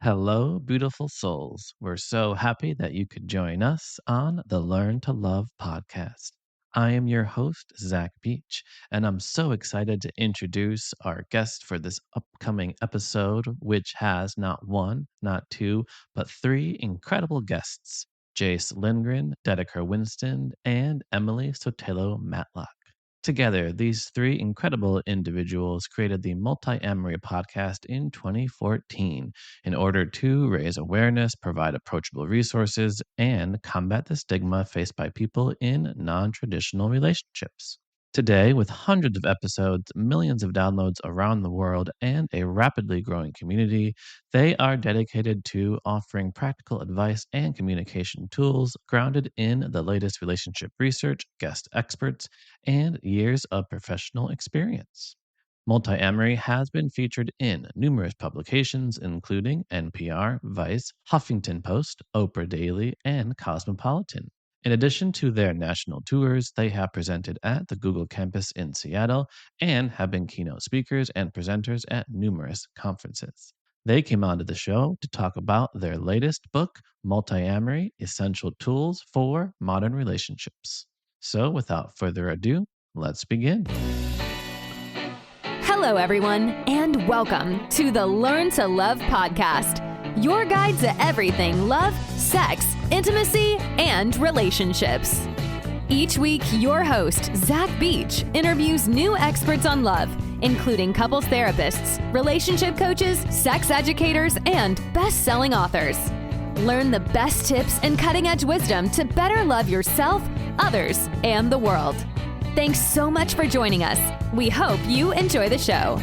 Hello, beautiful souls. We're so happy that you could join us on the Learn to Love podcast. I am your host, Zach Beach, and I'm so excited to introduce our guest for this upcoming episode, which has not one, not two, but three incredible guests: Jase Lindgren, Dedeker Winston, and Emily Sotelo Matlack. Together, these three incredible individuals created the Multiamory podcast in 2014 in order to raise awareness, provide approachable resources, and combat the stigma faced by people in non traditional relationships. Today, with hundreds of episodes, millions of downloads around the world, and a rapidly growing community, they are dedicated to offering practical advice and communication tools grounded in the latest relationship research, guest experts, and years of professional experience. Multiamory has been featured in numerous publications, including NPR, Vice, Huffington Post, Oprah Daily, and Cosmopolitan. In addition to their national tours, they have presented at the Google campus in Seattle and have been keynote speakers and presenters at numerous conferences. They came onto the show to talk about their latest book, Multiamory: Essential Tools for Modern Relationships. So, without further ado, let's begin. Hello, everyone, and welcome to the Learn to Love podcast, your guide to everything love, sex, intimacy, and relationships. Each week, your host, Zach Beach, interviews new experts on love, including couples therapists, relationship coaches, sex educators, and best-selling authors. Learn the best tips and cutting-edge wisdom to better love yourself, others, and the world. Thanks so much for joining us. We hope you enjoy the show.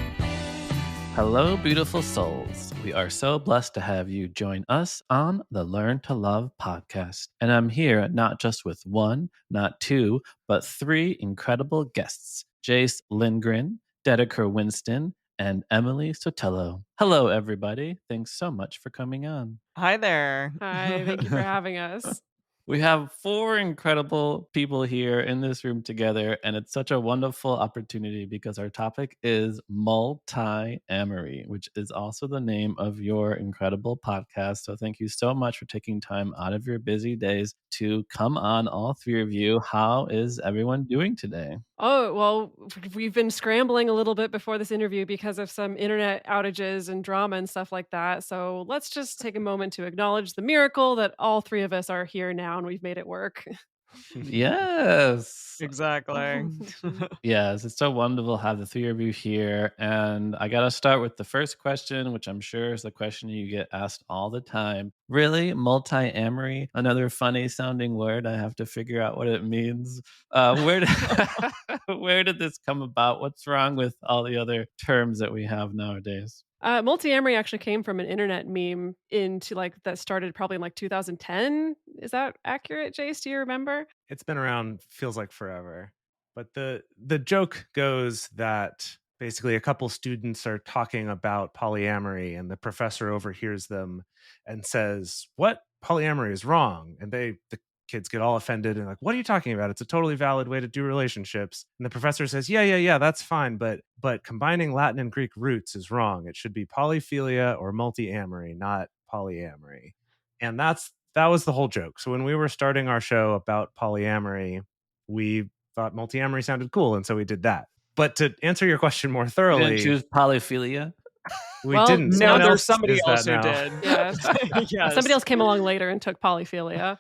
Hello, beautiful souls. We are so blessed to have you join us on the Learn to Love podcast. And I'm here not just with one, not two, but three incredible guests: Jase Lindgren, Dedeker Winston, and Emily Sotelo. Hello, everybody. Thanks so much for coming on. Hi there. Hi, thank you for having us. We have four incredible people here in this room together, and it's such a wonderful opportunity because our topic is Multiamory, which is also the name of your incredible podcast. So thank you so much for taking time out of your busy days to come on, all three of you. How is everyone doing today? Oh, well, we've been scrambling a little bit before this interview because of some internet outages and drama and stuff like that. So let's just take a moment to acknowledge the miracle that all three of us are here now and we've made it work. Yes. Exactly. Yes, it's so wonderful to have the three of you here. And I got to start with the first question, which I'm sure is the question you get asked all the time. Really? Multiamory? Another funny sounding word. I have to figure out what it means. Where did, where did this come about? What's wrong with all the other terms that we have nowadays? Multiamory actually came from an internet meme that started probably in 2010. Is that accurate, Jace? Do you remember? It's been around, feels like forever. But the joke goes that basically a couple students are talking about polyamory and the professor overhears them and says, "What? Polyamory is wrong." And the kids get all offended and like, "What are you talking about? It's a totally valid way to do relationships." And the professor says, yeah, that's fine, but combining Latin and Greek roots is wrong. It should be polyphilia or multiamory, not polyamory. And that was the whole joke. So when we were starting our show about polyamory, we thought multiamory sounded cool, and so we did that. But to answer your question more You thoroughly, didn't choose polyphilia? we Well, didn't. no, Someone there's else somebody is else that who now. did. Yes. Yes. Somebody else came along later and took polyphilia.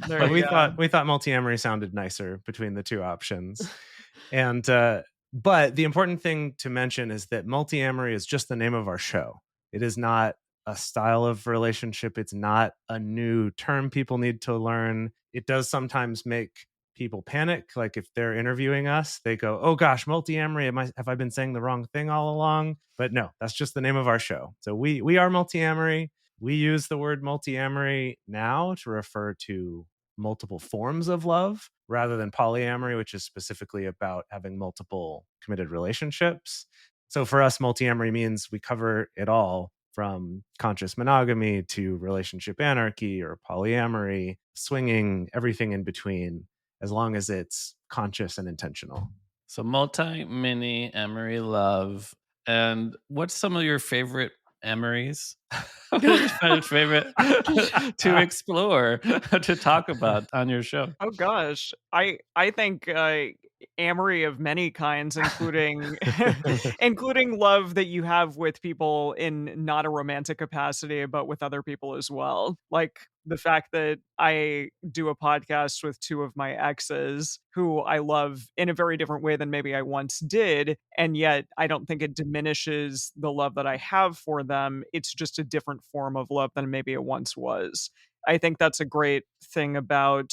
There But you we go. thought multiamory sounded nicer between the two options. And but the important thing to mention is that multiamory is just the name of our show. It is not a style of relationship. It's not a new term people need to learn. It does sometimes make people panic. Like if they're interviewing us, they go, "Oh gosh, multiamory, have I been saying the wrong thing all along?" But no, that's just the name of our show. So we are Multiamory. We use the word multiamory now to refer to multiple forms of love rather than polyamory, which is specifically about having multiple committed relationships. So for us, multiamory means we cover it all, from conscious monogamy to relationship anarchy or polyamory, swinging, everything in between, as long as it's conscious and intentional. So multi, mini, amory, love. And what's some of your favorite Amories? Which favorite to explore, to talk about on your show? Oh gosh, I think amory of many kinds, including including love that you have with people in not a romantic capacity, but with other people as well. Like the fact that I do a podcast with two of my exes who I love in a very different way than maybe I once did, and yet I don't think it diminishes the love that I have for them. It's just a different form of love than maybe it once was. I think that's a great thing about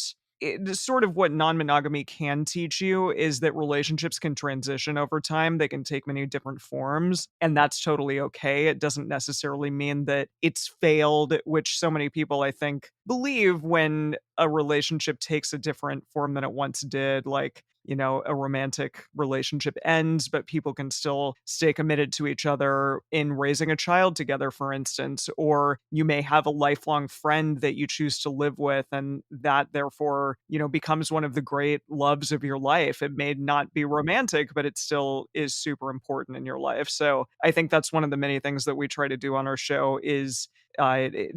sort of what non-monogamy can teach you is that relationships can transition over time. They can take many different forms, and that's totally okay. It doesn't necessarily mean that it's failed, which so many people, I think, believe when a relationship takes a different form than it once did. Like, a romantic relationship ends, but people can still stay committed to each other in raising a child together, for instance. Or you may have a lifelong friend that you choose to live with, and that therefore, becomes one of the great loves of your life. It may not be romantic, but it still is super important in your life. So I think that's one of the many things that we try to do on our show is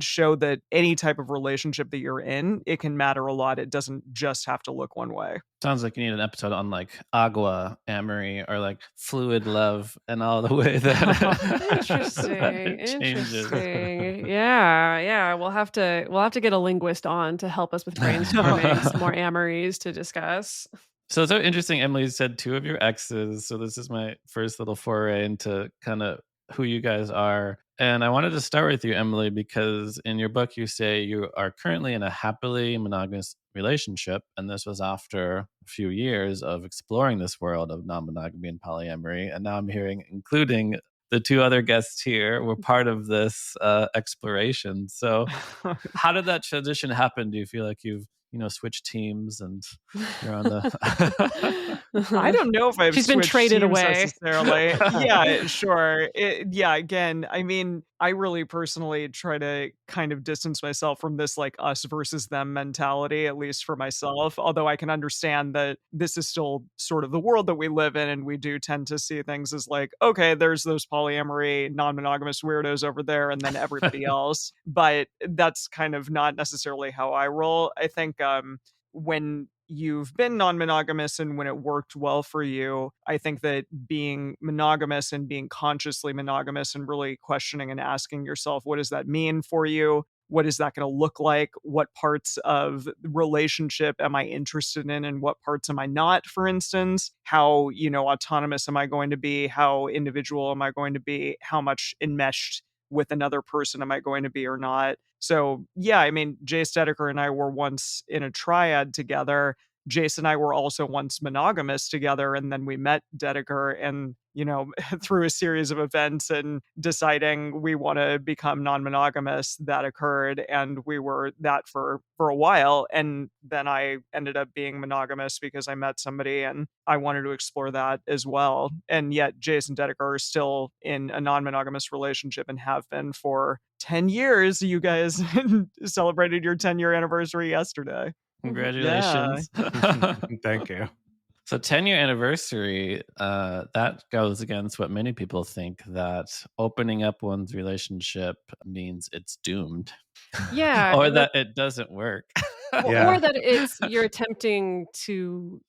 show that any type of relationship that you're in, it can matter a lot. It doesn't just have to look one way. Sounds like you need an episode on like agua amory or like fluid love and all the way that Interesting. it changes. Interesting. Yeah. We'll have to get a linguist on to help us with brainstorming some more amories to discuss. So it's so interesting. Emily said two of your exes. So this is my first little foray into kind of who you guys are. And I wanted to start with you, Emily, because in your book, you say you are currently in a happily monogamous relationship. And this was after a few years of exploring this world of non-monogamy and polyamory. And now I'm hearing, including the two other guests here, were part of this exploration. So how did that transition happen? Do you feel like you've switch teams and you're on the I don't know if I've She's been switched traded teams away. necessarily. Yeah, sure. Again, I mean, I really personally try to kind of distance myself from this like us versus them mentality, at least for myself. Although I can understand that this is still sort of the world that we live in, and we do tend to see things as like, okay, there's those polyamory, non-monogamous weirdos over there, and then everybody else. But that's kind of not necessarily how I roll. I think when you've been non-monogamous and when it worked well for you, I think that being monogamous and being consciously monogamous and really questioning and asking yourself, what does that mean for you? What is that going to look like? What parts of the relationship am I interested in and what parts am I not, for instance? How, autonomous am I going to be? How individual am I going to be? How much enmeshed with another person am I going to be or not? So yeah, I mean, Jase Dedeker and I were once in a triad together. Jase and I were also once monogamous together, and then we met Dedeker and, through a series of events and deciding we want to become non-monogamous, that occurred, and we were that for a while. And then I ended up being monogamous because I met somebody and I wanted to explore that as well. And yet Jase and Dedeker are still in a non-monogamous relationship and have been for 10 years. You guys celebrated your 10-year anniversary yesterday. Congratulations. Thank you. So 10-year anniversary, that goes against what many people think, that opening up one's relationship means it's doomed. Yeah. Or that it doesn't work. Yeah. Or that you're attempting to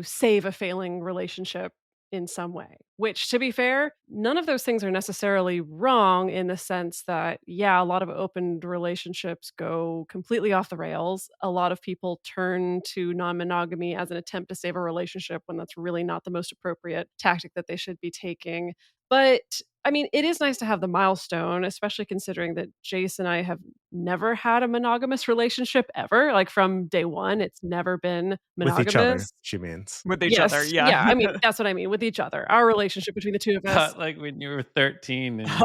save a failing relationship in some way, which, to be fair, none of those things are necessarily wrong in the sense that, yeah, a lot of opened relationships go completely off the rails. A lot of people turn to non-monogamy as an attempt to save a relationship when that's really not the most appropriate tactic that they should be taking. But I mean, it is nice to have the milestone, especially considering that Jase and I have never had a monogamous relationship ever. Like from day one, it's never been monogamous. With each other, she means. With each other, yeah. Yeah, I mean, that's what I mean, with each other. Our relationship between the two of us. Not like when you were 13. And you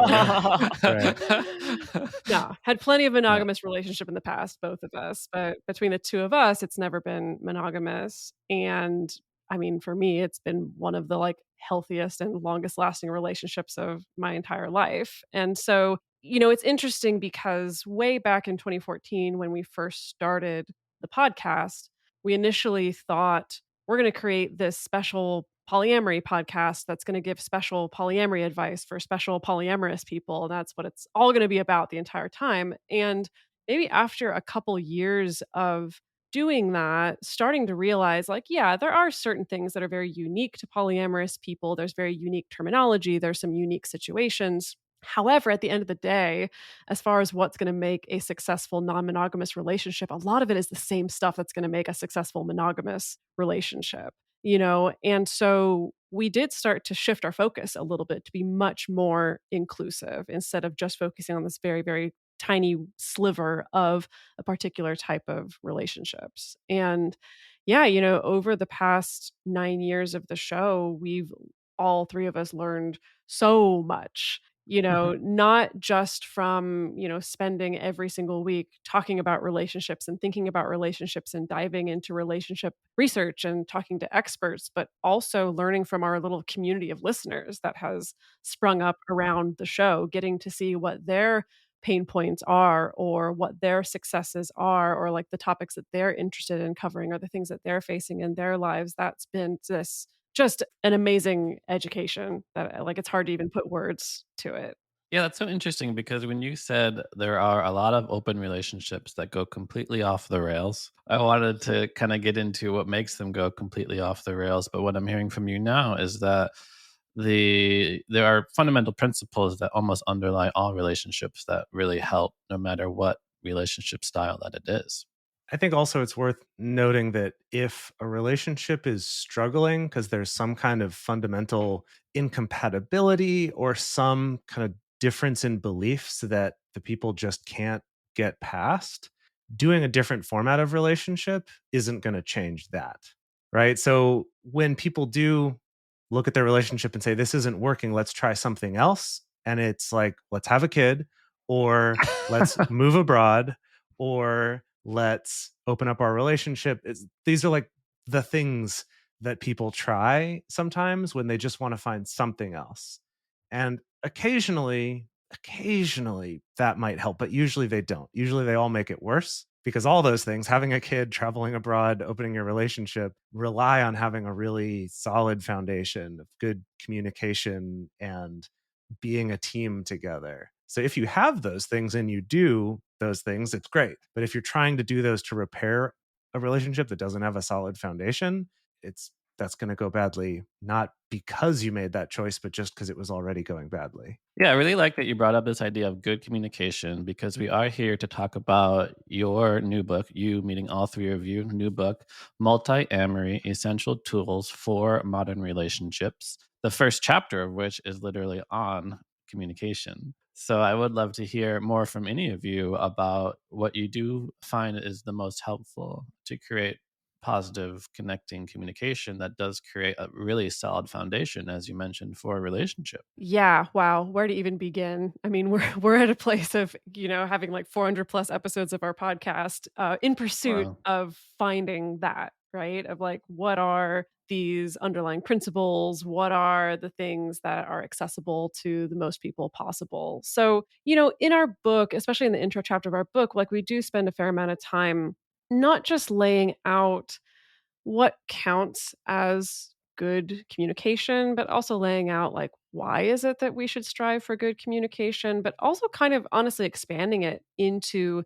were... No, had plenty of monogamous relationship in the past, both of us. But between the two of us, it's never been monogamous. And I mean, for me, it's been one of the like healthiest and longest lasting relationships of my entire life. And so, it's interesting because way back in 2014, when we first started the podcast, we initially thought we're going to create this special polyamory podcast that's going to give special polyamory advice for special polyamorous people. And that's what it's all going to be about the entire time. And maybe after a couple years of doing that, starting to realize like, yeah, there are certain things that are very unique to polyamorous people. There's very unique terminology, there's some unique situations. However, at the end of the day, as far as what's going to make a successful non monogamous relationship, a lot of it is the same stuff that's going to make a successful monogamous relationship, you know? And so we did start to shift our focus a little bit to be much more inclusive instead of just focusing on this very, very tiny sliver of a particular type of relationships. And yeah, you know, over the past 9 years of the show, we've all three of us learned so much, you know, not just from, you know, spending every single week talking about relationships and thinking about relationships and diving into relationship research and talking to experts, but also learning from our little community of listeners that has sprung up around the show, getting to see what their pain points are or what their successes are or like the topics that they're interested in covering or the things that they're facing in their lives. That's been this just an amazing education that like it's hard to even put words to it. Yeah, that's so interesting because when you said there are a lot of open relationships that go completely off the rails, I wanted to kind of get into what makes them go completely off the rails. But what I'm hearing from you now is that there are fundamental principles that almost underlie all relationships that really help no matter what relationship style that it is. I think also it's worth noting that if a relationship is struggling because there's some kind of fundamental incompatibility or some kind of difference in beliefs that the people just can't get past, doing a different format of relationship isn't going to change that. Right. So when people do look at their relationship and say, this isn't working, let's try something else. And it's like, let's have a kid, or let's move abroad, or let's open up our relationship. These are like the things that people try sometimes when they just want to find something else. And occasionally that might help, but usually they don't. Usually they all make it worse because all those things, having a kid, traveling abroad, opening your relationship, rely on having a really solid foundation of good communication and being a team together. So if you have those things and you do those things, it's great. But if you're trying to do those to repair a relationship that doesn't have a solid foundation, that's going to go badly, not because you made that choice, but just because it was already going badly. Yeah, I really like that you brought up this idea of good communication because we are here to talk about your new book, you meeting all three of you, new book, Multiamory Essential Tools for Modern Relationships. The first chapter of which is literally on communication. So I would love to hear more from any of you about what you do find is the most helpful to create positive connecting communication that does create a really solid foundation, as you mentioned, for a relationship. Yeah, wow, where to even begin? I mean, we're at a place of, you know, having like 400 plus episodes of our podcast in pursuit Wow. of finding that, right? Of like what are these underlying principles? What are the things that are accessible to the most people possible? So, you know, in our book, especially in the intro chapter of our book, like we do spend a fair amount of time not just laying out what counts as good communication, but also laying out like why is it that we should strive for good communication, but also kind of honestly expanding it into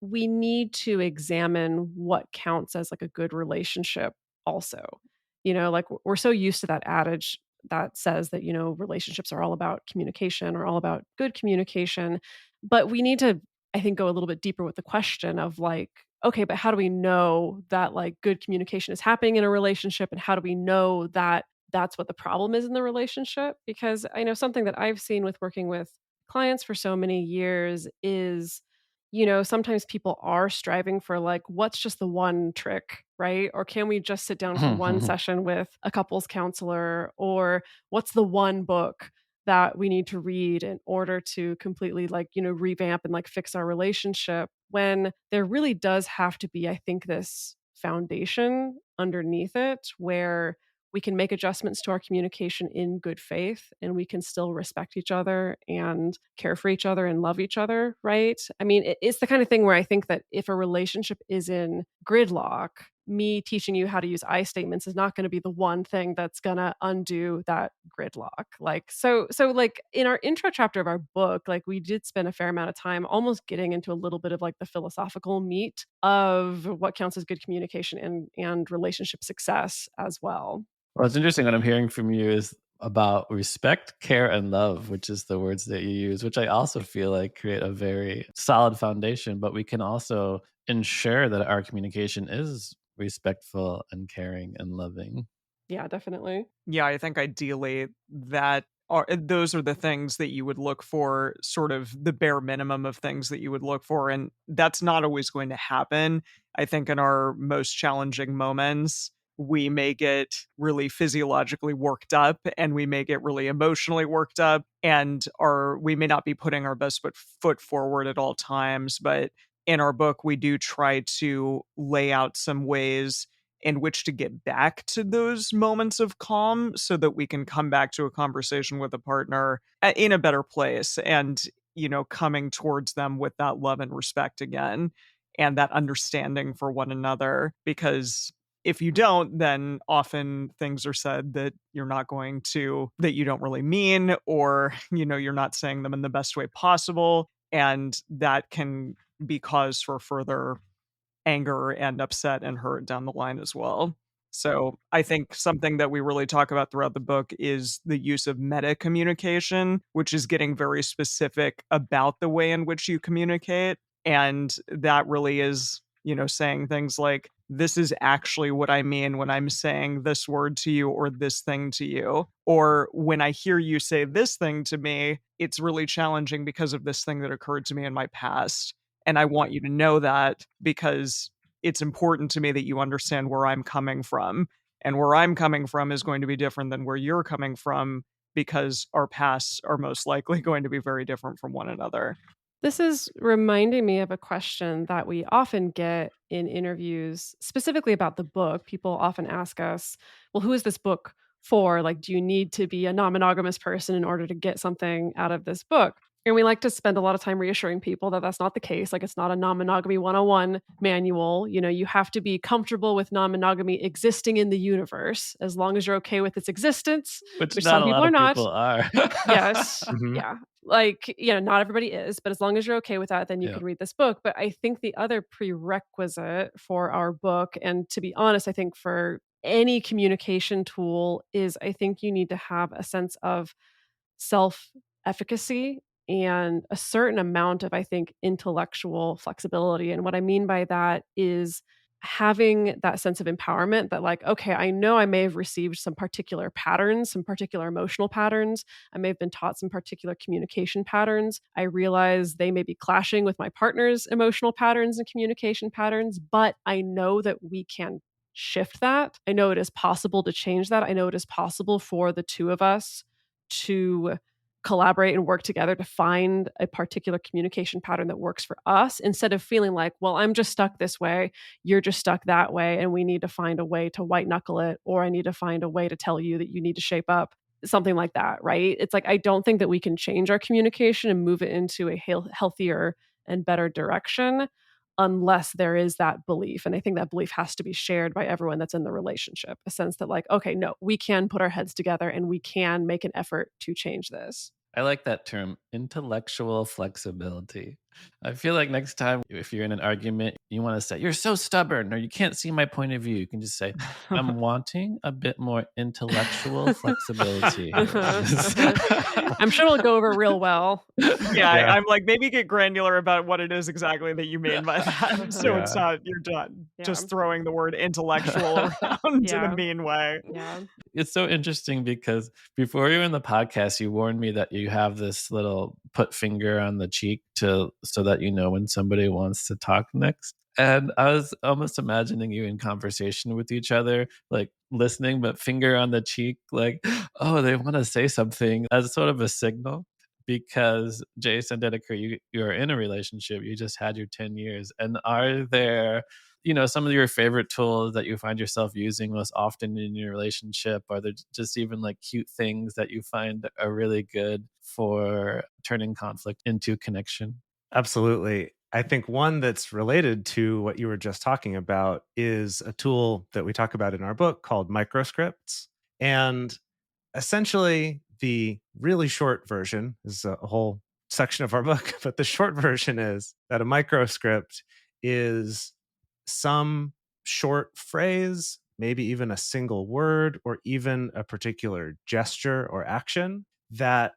we need to examine what counts as like a good relationship also. You know, like we're so used to that adage that says that, you know, relationships are all about communication or all about good communication, but we need to I think go a little bit deeper with the question of like okay, but how do we know that like good communication is happening in a relationship and how do we know that that's what the problem is in the relationship? Because I know something that I've seen with working with clients for so many years is you know, sometimes people are striving for like, what's just the one trick, right? Or can we just sit down for one session with a couples counselor? Or what's the one book that we need to read in order to completely like, you know, revamp and like fix our relationship? When there really does have to be, I think, this foundation underneath it where we can make adjustments to our communication in good faith and we can still respect each other and care for each other and love each other, right? I mean, it's the kind of thing where I think that if a relationship is in gridlock, me teaching you how to use I statements is not going to be the one thing that's going to undo that gridlock. Like, so like in our intro chapter of our book, like we did spend a fair amount of time almost getting into a little bit of like the philosophical meat of what counts as good communication and relationship success as well. Well, it's interesting. What I'm hearing from you is about respect, care, and love, which is the words that you use, which I also feel like create a very solid foundation. But we can also ensure that our communication is respectful and caring and loving. Yeah, definitely. Yeah, I think ideally those are the things that you would look for, sort of the bare minimum of things that you would look for. And that's not always going to happen. I think in our most challenging moments, we may get really physiologically worked up and we may get really emotionally worked up we may not be putting our best foot forward at all times. But in our book, we do try to lay out some ways in which to get back to those moments of calm so that we can come back to a conversation with a partner in a better place and, coming towards them with that love and respect again and that understanding for one another. Because if you don't, then often things are said that that you don't really mean, or, you're not saying them in the best way possible. And that can be cause for further anger and upset and hurt down the line as well. So I think something that we really talk about throughout the book is the use of meta communication, which is getting very specific about the way in which you communicate. And that really is, saying things like, this is actually what I mean when I'm saying this word to you or this thing to you. Or when I hear you say this thing to me, it's really challenging because of this thing that occurred to me in my past. And I want you to know that because it's important to me that you understand where I'm coming from. And where I'm coming from is going to be different than where you're coming from because our pasts are most likely going to be very different from one another. This is reminding me of a question that we often get in interviews, specifically about the book. People often ask us, well, who is this book for? Like, do you need to be a non monogamous person in order to get something out of this book? And we like to spend a lot of time reassuring people that that's not the case. Like, it's not a non monogamy 101 manual. You have to be comfortable with non monogamy existing in the universe as long as you're okay with its existence, Which which not some a people lot are of not. people are. Yes. Mhm. Yeah. Like, not everybody is, but as long as you're okay with that, then you Yeah. can read this book. But I think the other prerequisite for our book, and to be honest, I think for any communication tool, is I think you need to have a sense of self efficacy and a certain amount of, I think, intellectual flexibility. And what I mean by that is having that sense of empowerment that, like, okay, I know I may have received some particular patterns, some particular emotional patterns. I may have been taught some particular communication patterns. I realize they may be clashing with my partner's emotional patterns and communication patterns, but I know that we can shift that. I know it is possible to change that. I know it is possible for the two of us to collaborate and work together to find a particular communication pattern that works for us, instead of feeling like, well, I'm just stuck this way, you're just stuck that way, and we need to find a way to white knuckle it, or I need to find a way to tell you that you need to shape up, something like that, right? It's like, I don't think that we can change our communication and move it into a healthier and better direction unless there is that belief. And I think that belief has to be shared by everyone that's in the relationship, a sense that, like, okay, no, we can put our heads together and we can make an effort to change this. I like that term, intellectual flexibility. I feel like next time if you're in an argument, you want to say, you're so stubborn, or you can't see my point of view. You can just say, I'm wanting a bit more intellectual flexibility here. I'm sure it'll go over real well. Yeah, Yeah. I'm like, maybe get granular about what it is exactly that you mean by that. So Yeah. it's not, you're done Yeah. just throwing the word intellectual around in Yeah. a mean way. Yeah. It's so interesting because before you were in the podcast, you warned me that you have this little put finger on the cheek so that you know when somebody wants to talk next. And I was almost imagining you in conversation with each other, like listening, but finger on the cheek, like, oh, they want to say something as sort of a signal. Because Jase and Dedeker, you're in a relationship, you just had your 10 years. And are there some of your favorite tools that you find yourself using most often in your relationship? Are there just even like cute things that you find are really good for turning conflict into connection? Absolutely. I think one that's related to what you were just talking about is a tool that we talk about in our book called microscripts. And essentially, the really short version is a whole section of our book, but the short version is that a microscript is some short phrase, maybe even a single word, or even a particular gesture or action that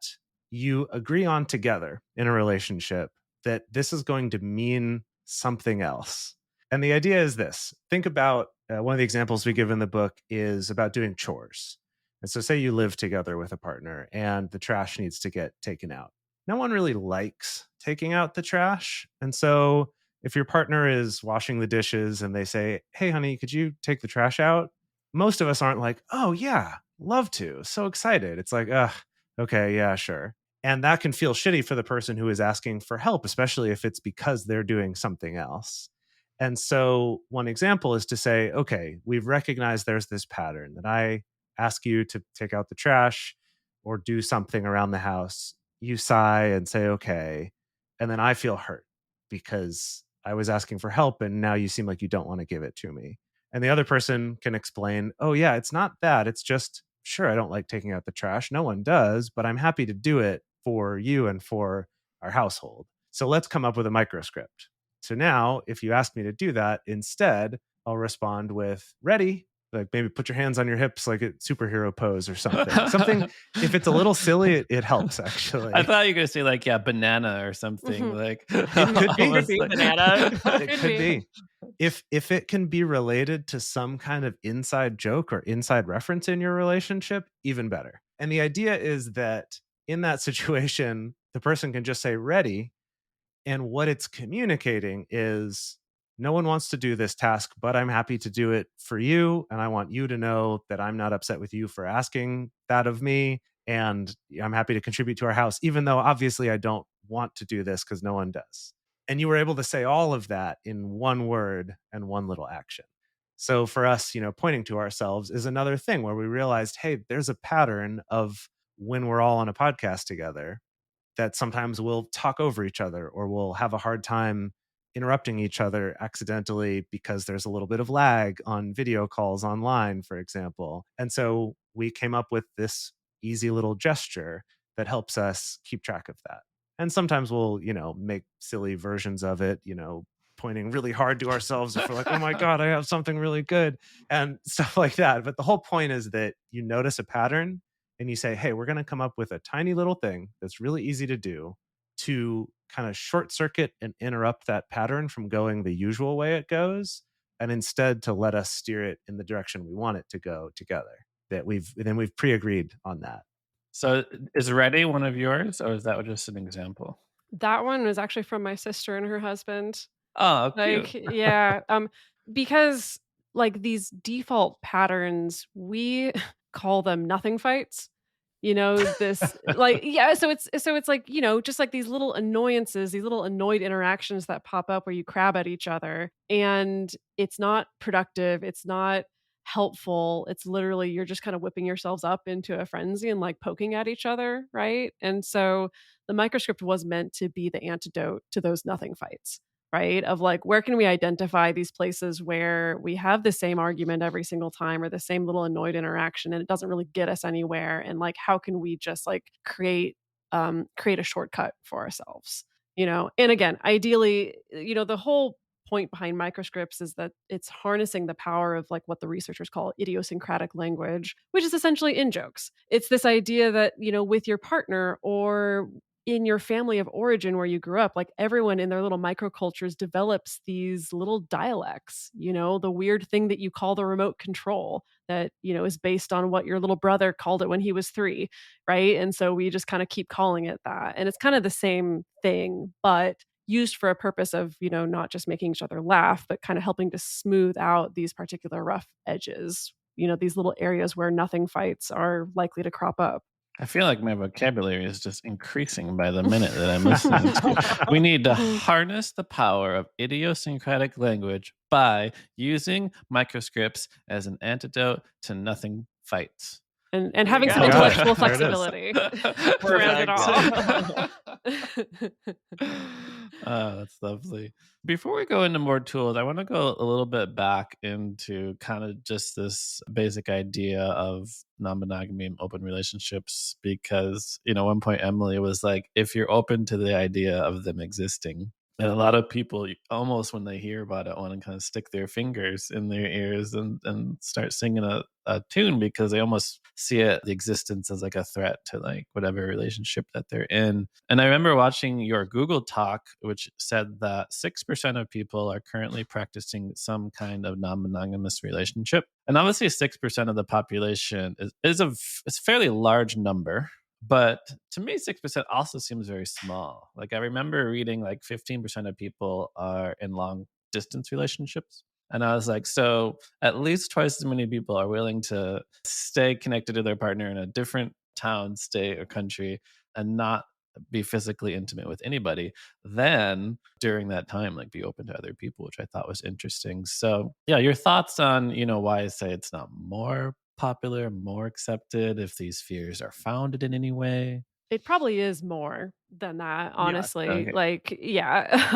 you agree on together in a relationship that this is going to mean something else. And the idea is this. Think about one of the examples we give in the book is about doing chores. And so, say you live together with a partner and the trash needs to get taken out. No one really likes taking out the trash. And so, if your partner is washing the dishes and they say, "Hey, honey, could you take the trash out?" Most of us aren't like, "Oh, yeah, love to. So excited." It's like, ugh, okay, yeah, sure. And that can feel shitty for the person who is asking for help, especially if it's because they're doing something else. And so, one example is to say, okay, we've recognized there's this pattern that I ask you to take out the trash or do something around the house. You sigh and say, okay. And then I feel hurt because I was asking for help and now you seem like you don't want to give it to me. And the other person can explain, oh, yeah, it's not that. It's just, sure, I don't like taking out the trash. No one does, but I'm happy to do it for you and for our household. So let's come up with a microscript. So now, if you ask me to do that, instead, I'll respond with ready, like maybe put your hands on your hips like a superhero pose or something. Something, if it's a little silly, it helps actually. I thought you were going to say like, yeah, banana or something. Like It could be. almost like- banana. It could be. If it can be related to some kind of inside joke or inside reference in your relationship, even better. And the idea is that in that situation, the person can just say ready. And what it's communicating is no one wants to do this task, but I'm happy to do it for you. And I want you to know that I'm not upset with you for asking that of me. And I'm happy to contribute to our house, even though obviously I don't want to do this because no one does. And you were able to say all of that in one word and one little action. So for us, pointing to ourselves is another thing where we realized, hey, there's a pattern of when we're all on a podcast together that sometimes we'll talk over each other or we'll have a hard time interrupting each other accidentally because there's a little bit of lag on video calls online, for example. And so we came up with this easy little gesture that helps us keep track of that. And sometimes we'll, make silly versions of it, pointing really hard to ourselves if we're like, oh my God, I have something really good and stuff like that. But the whole point is that you notice a pattern and you say, hey, we're going to come up with a tiny little thing that's really easy to do to kind of short circuit and interrupt that pattern from going the usual way it goes, and instead to let us steer it in the direction we want it to go together. We've pre-agreed on that. So is ready one of yours, or is that just an example? That one was actually from my sister and her husband. Oh, cute. Like, yeah, because like these default patterns, we call them nothing fights. This like, yeah, so it's like, just like these little annoyances, these little annoyed interactions that pop up where you crab at each other and it's not productive, it's not helpful. It's literally you're just kind of whipping yourselves up into a frenzy and like poking at each other, right? And so the microscript was meant to be the antidote to those nothing fights, right? Of like, where can we identify these places where we have the same argument every single time or the same little annoyed interaction and it doesn't really get us anywhere? And like, how can we just like create a shortcut for ourselves? And again, ideally, the whole point behind microscripts is that it's harnessing the power of like what the researchers call idiosyncratic language, which is essentially in jokes. It's this idea that, with your partner or in your family of origin where you grew up, like everyone in their little microcultures develops these little dialects, the weird thing that you call the remote control that, is based on what your little brother called it when he was 3, right? And so we just kind of keep calling it that. And it's kind of the same thing, but used for a purpose of, not just making each other laugh, but kind of helping to smooth out these particular rough edges, these little areas where nothing fights are likely to crop up. I feel like my vocabulary is just increasing by the minute that I'm listening to. We need to harness the power of idiosyncratic language by using microscripts as an antidote to nothing fights. And having some Got it. intellectual There it is. flexibility to round it all. Oh, that's lovely. Before we go into more tools, I want to go a little bit back into kind of just this basic idea of non-monogamy and open relationships because, at one point Emily was like, if you're open to the idea of them existing, and a lot of people almost when they hear about it want to kind of stick their fingers in their ears and start singing a tune because they almost see it the existence as like a threat to like whatever relationship that they're in. And I remember watching your Google talk, which said that 6% of people are currently practicing some kind of non-monogamous relationship. And obviously 6% of the population is a fairly large number. But to me, 6% also seems very small. Like I remember reading like 15% of people are in long distance relationships. And I was like, so at least twice as many people are willing to stay connected to their partner in a different town, state, or country and not be physically intimate with anybody, then during that time, like be open to other people, which I thought was interesting. So, yeah, your thoughts on, why I say it's not more popular, more accepted, if these fears are founded in any way? It probably is more than that, Yeah. honestly. Okay. Like, yeah,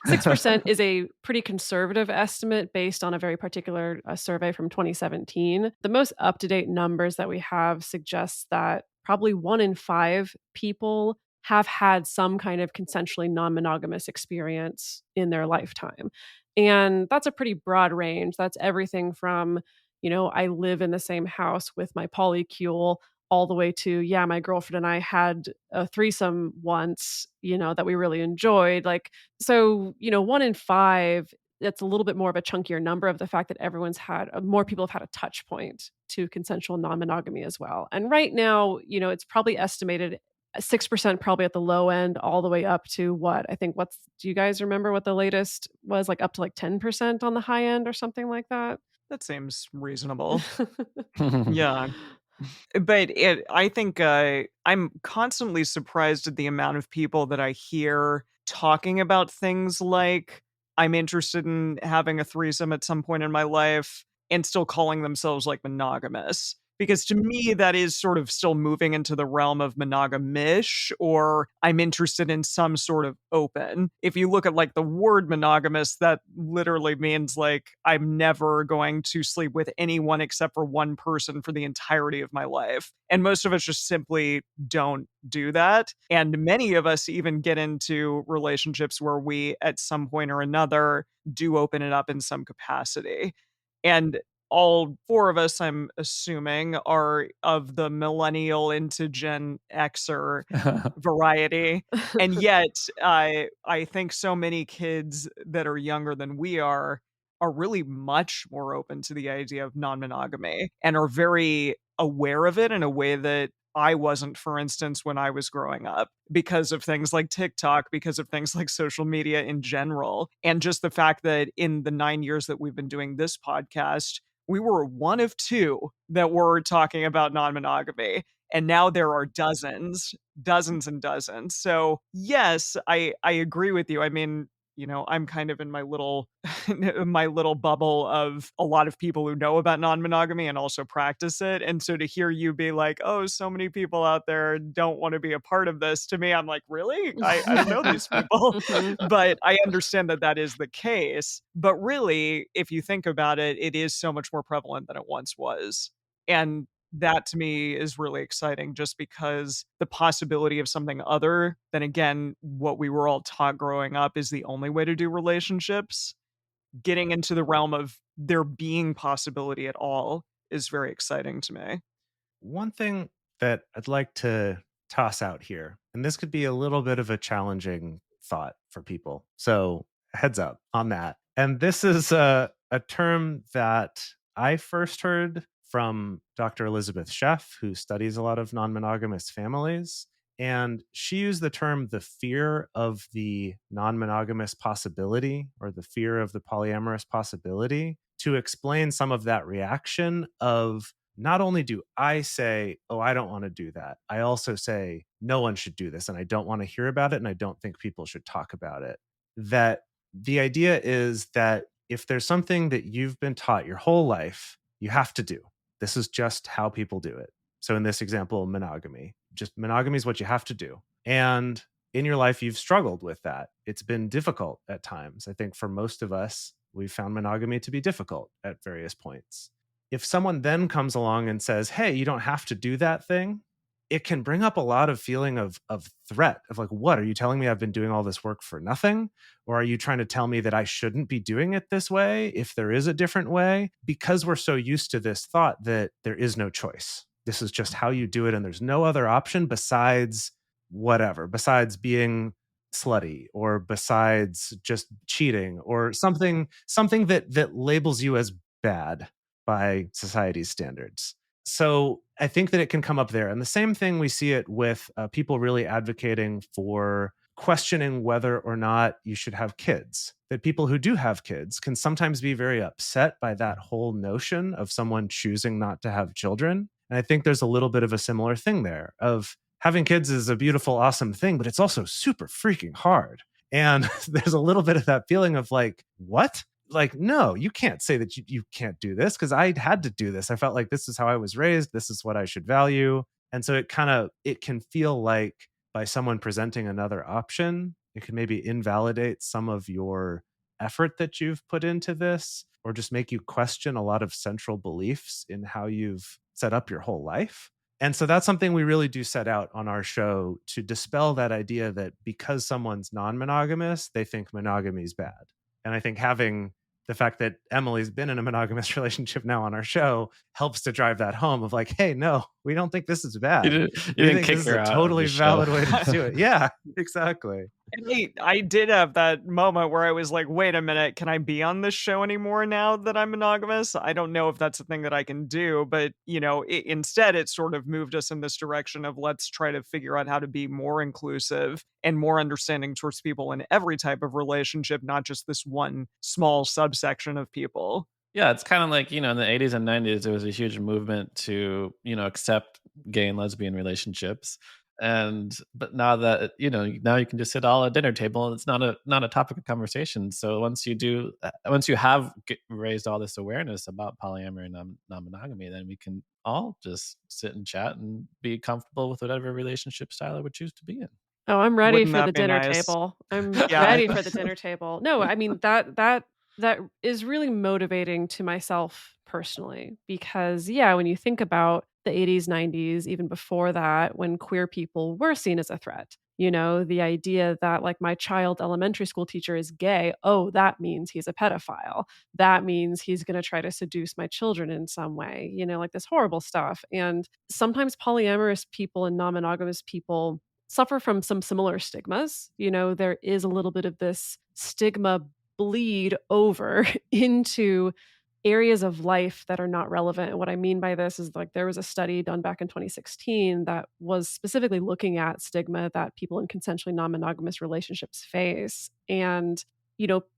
6% is a pretty conservative estimate based on a very particular survey from 2017. The most up-to-date numbers that we have suggests that probably 1 in 5 people have had some kind of consensually non-monogamous experience in their lifetime. And that's a pretty broad range. That's everything from, I live in the same house with my polycule all the way to, yeah, my girlfriend and I had a threesome once, that we really enjoyed. Like, so, 1 in 5, that's a little bit more of a chunkier number of the fact that everyone's had more people have had a touch point to consensual non-monogamy as well. And right now, it's probably estimated 6% probably at the low end, all the way up to what I think do you guys remember what the latest was, like up to like 10% on the high end or something like that? That seems reasonable. Yeah. But I think I'm constantly surprised at the amount of people that I hear talking about things like I'm interested in having a threesome at some point in my life and still calling themselves like monogamous. Because to me, that is sort of still moving into the realm of monogamish, or I'm interested in some sort of open. If you look at like the word monogamous, that literally means like I'm never going to sleep with anyone except for one person for the entirety of my life. And most of us just simply don't do that. And many of us even get into relationships where we, at some point or another, do open it up in some capacity. And all four of us, I'm assuming, are of the millennial into Gen Xer variety. And yet, I think so many kids that are younger than we are really much more open to the idea of non-monogamy and are very aware of it in a way that I wasn't, for instance, when I was growing up, because of things like TikTok, because of things like social media in general, and just the fact that in the 9 years that we've been doing this podcast, we were one of two that were talking about non-monogamy. And now there are dozens, dozens and dozens. So yes, I agree with you. I mean, I'm kind of in my little my little bubble of a lot of people who know about non-monogamy and also practice it. And so to hear you be like, oh, so many people out there don't want to be a part of this, to me, I'm like, really? I don't know these people. Mhm. But I understand that that is the case. But really, if you think about it, it is so much more prevalent than it once was. And that to me is really exciting just because the possibility of something other than, again, what we were all taught growing up is the only way to do relationships, getting into the realm of there being possibility at all is very exciting to me. One thing that I'd like to toss out here, and this could be a little bit of a challenging thought for people. So, heads up on that. And this is a term that I first heard from Dr. Elizabeth Sheff, who studies a lot of non monogamous families. And she used the term the fear of the non monogamous possibility or the fear of the polyamorous possibility to explain some of that reaction of not only do I say, oh, I don't want to do that, I also say, no one should do this and I don't want to hear about it and I don't think people should talk about it. That the idea is that if there's something that you've been taught your whole life, you have to do. This is just how people do it. So in this example, monogamy. Just monogamy is what you have to do. And in your life you've struggled with that. It's been difficult at times. I think for most of us, we've found monogamy to be difficult at various points. If someone then comes along and says, hey, you don't have to do that thing, it can bring up a lot of feeling of threat, of like, what, are you telling me I've been doing all this work for nothing? Or are you trying to tell me that I shouldn't be doing it this way if there is a different way? Because we're so used to this thought that there is no choice. This is just how you do it. And there's no other option besides whatever, besides being slutty or besides just cheating or something that labels you as bad by society's standards. So I think that it can come up there. And the same thing, we see it with people really advocating for questioning whether or not you should have kids. That people who do have kids can sometimes be very upset by that whole notion of someone choosing not to have children. And I think there's a little bit of a similar thing there of having kids is a beautiful, awesome thing, but it's also super freaking hard. And there's a little bit of that feeling of like, what? Like, no, you can't say that you can't do this because I had to do this. I felt like this is how I was raised. This is what I should value. And so it can feel like by someone presenting another option, it can maybe invalidate some of your effort that you've put into this, or just make you question a lot of central beliefs in how you've set up your whole life. And so that's something we really do set out on our show to dispel that idea that because someone's non-monogamous, they think monogamy is bad. And I think having the fact that Emily's been in a monogamous relationship now on our show helps to drive that home of like, hey, no, we don't think this is bad. You didn't kick this is her a out of totally the show. valid way to do it. Yeah, exactly. I did have that moment where I was like, wait a minute, can I be on this show anymore now that I'm monogamous? I don't know if that's a thing that I can do, but instead it sort of moved us in this direction of let's try to figure out how to be more inclusive and more understanding towards people in every type of relationship, not just this one small subsection of people. Yeah, it's kind of like, in the 80s and 90s, there was a huge movement to, accept gay and lesbian relationships. But now that, now you can just sit all at dinner table and it's not a topic of conversation. So once you have raised all this awareness about polyamory and non-monogamy, then we can all just sit and chat and be comfortable with whatever relationship style I would choose to be in. Oh, I'm ready Wouldn't for that the be dinner nice? table. I'm Yeah. ready for the dinner table. No, I mean that is really motivating to myself personally because when you think about the 80s, 90s, even before that, when queer people were seen as a threat, the idea that like my child elementary school teacher is gay, oh, that means he's a pedophile. That means he's going to try to seduce my children in some way, like this horrible stuff. And sometimes polyamorous people and non-monogamous people suffer from some similar stigmas. There is a little bit of this stigma bleed over into areas of life that are not relevant. And what I mean by this is like there was a study done back in 2016 that was specifically looking at stigma that people in consensually non-monogamous relationships face. And,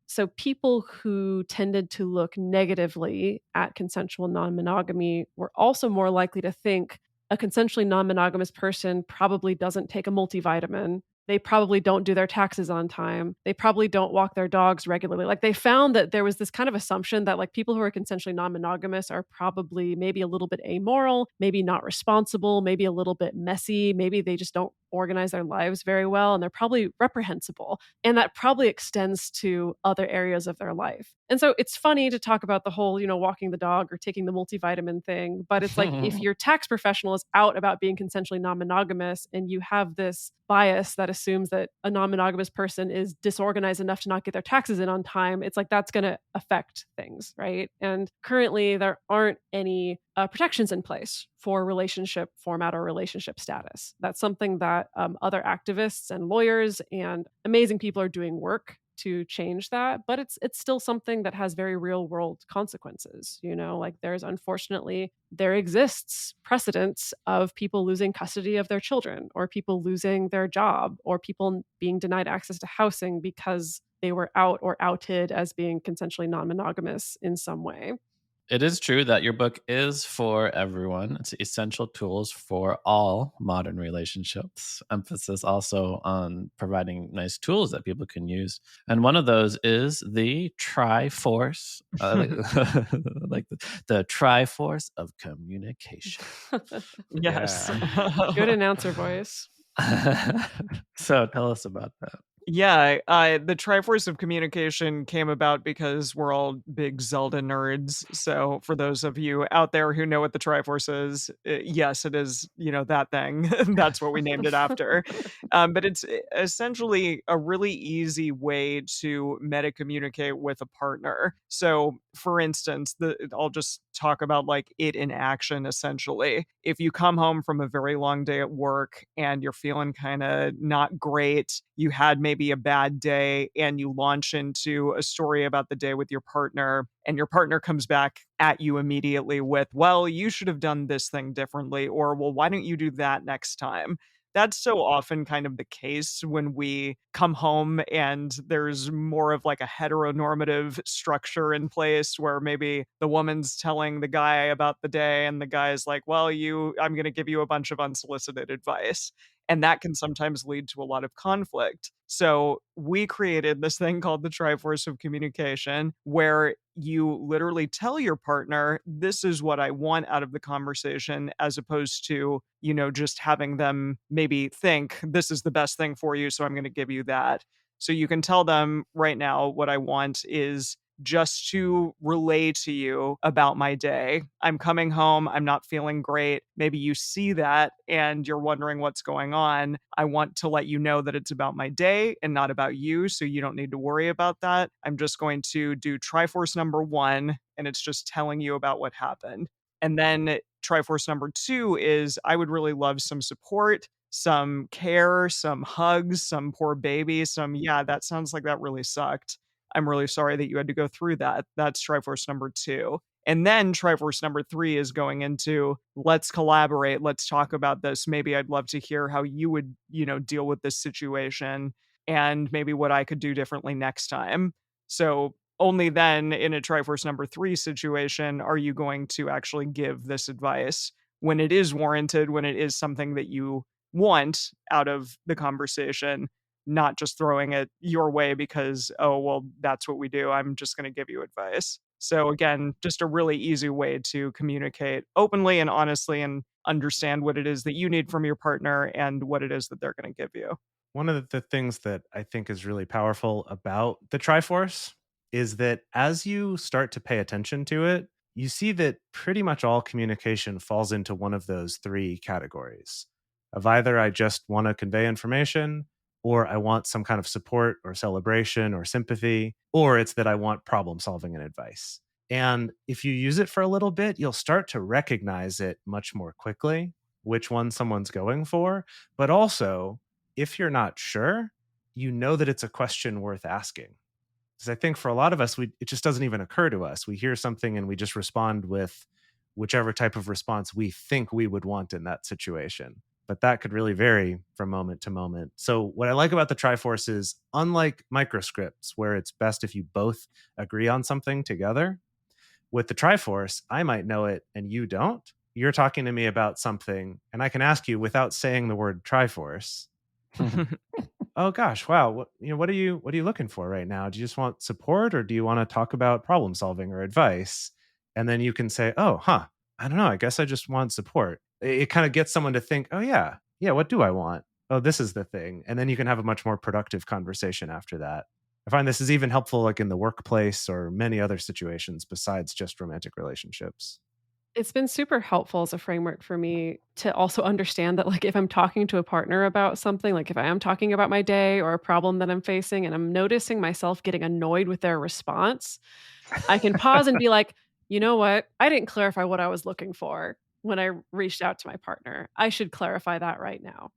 so people who tended to look negatively at consensual non-monogamy were also more likely to think a consensually non-monogamous person probably doesn't take a multivitamin. They probably don't do their taxes on time. They probably don't walk their dogs regularly. Like they found that there was this kind of assumption that like people who are consensually non-monogamous are probably maybe a little bit amoral, maybe not responsible, maybe a little bit messy, maybe they just don't organize their lives very well and they're probably reprehensible. And that probably extends to other areas of their life. And so it's funny to talk about the whole, walking the dog or taking the multivitamin thing, but it's like if your tax professional is out about being consensually non-monogamous and you have this bias that assumes that a non-monogamous person is disorganized enough to not get their taxes in on time, it's like that's going to affect things, right? And currently there aren't any protections in place for relationship format or relationship status. That's something that other activists and lawyers and amazing people are doing work to change that, but it's still something that has very real world consequences. Like there exists precedents of people losing custody of their children or people losing their job or people being denied access to housing because they were out or outed as being consensually non-monogamous in some way. It is true that your book is for everyone. It's essential tools for all modern relationships. Emphasis also on providing nice tools that people can use. And one of those is the triforce, like the triforce of communication. Yes. Good announcer voice. So tell us about that. Yeah, the Triforce of Communication came about because we're all big Zelda nerds. So, for those of you out there who know what the Triforce is, yes, it is, that thing. That's what we named it after. But it's essentially a really easy way to meta communicate with a partner. So, for instance, I'll just talk about like it in action essentially. If you come home from a very long day at work and you're feeling kind of not great, you had maybe a bad day and you launch into a story about the day with your partner, and your partner comes back at you immediately with, well, you should have done this thing differently, or well, why don't you do that next time? That's so often kind of the case when we come home and there's more of like a heteronormative structure in place where maybe the woman's telling the guy about the day and the guy's like, well, I'm going to give you a bunch of unsolicited advice. And that can sometimes lead to a lot of conflict. So we created this thing called the Triforce of Communication, where you literally tell your partner, this is what I want out of the conversation, as opposed to, just having them maybe think this is the best thing for you. So I'm going to give you that. So you can tell them right now, what I want is just to relay to you about my day. I'm coming home. I'm not feeling great. Maybe you see that and you're wondering what's going on. I want to let you know that it's about my day and not about you. So you don't need to worry about that. I'm just going to do Triforce number 1, and it's just telling you about what happened. And then Triforce number 2 is I would really love some support, some care, some hugs, some poor baby, yeah, that sounds like that really sucked. I'm really sorry that you had to go through that. That's Triforce number 2. And then Triforce number 3 is going into, let's collaborate. Let's talk about this. Maybe I'd love to hear how you would, deal with this situation, and maybe what I could do differently next time. So only then in a Triforce number 3 situation are you going to actually give this advice when it is warranted, when it is something that you want out of the conversation, not just throwing it your way because, oh, well, that's what we do. I'm just going to give you advice. So, again, just a really easy way to communicate openly and honestly and understand what it is that you need from your partner and what it is that they're going to give you. One of the things that I think is really powerful about the Triforce is that as you start to pay attention to it, you see that pretty much all communication falls into one of those three categories of either I just want to convey information, or I want some kind of support or celebration or sympathy, or it's that I want problem solving and advice. And if you use it for a little bit, you'll start to recognize it much more quickly, which one someone's going for. But also, if you're not sure, you know that it's a question worth asking. Because I think for a lot of us, it just doesn't even occur to us. We hear something and we just respond with whichever type of response we think we would want in that situation. But that could really vary from moment to moment. So what I like about the Triforce is, unlike microscripts, where it's best if you both agree on something together, with the Triforce, I might know it and you don't. You're talking to me about something, and I can ask you without saying the word Triforce, oh gosh, wow, what are you looking for right now? Do you just want support, or do you want to talk about problem solving or advice? And then you can say, oh, I don't know, I guess I just want support. It kind of gets someone to think, oh yeah, what do I want? Oh, this is the thing. And then you can have a much more productive conversation after that. I find this is even helpful like in the workplace or many other situations besides just romantic relationships. It's been super helpful as a framework for me to also understand that, like, if I'm talking to a partner about something, like if I am talking about my day or a problem that I'm facing and I'm noticing myself getting annoyed with their response, I can pause and be like, you know what? I didn't clarify what I was looking for when I reached out to my partner. I should clarify that right now,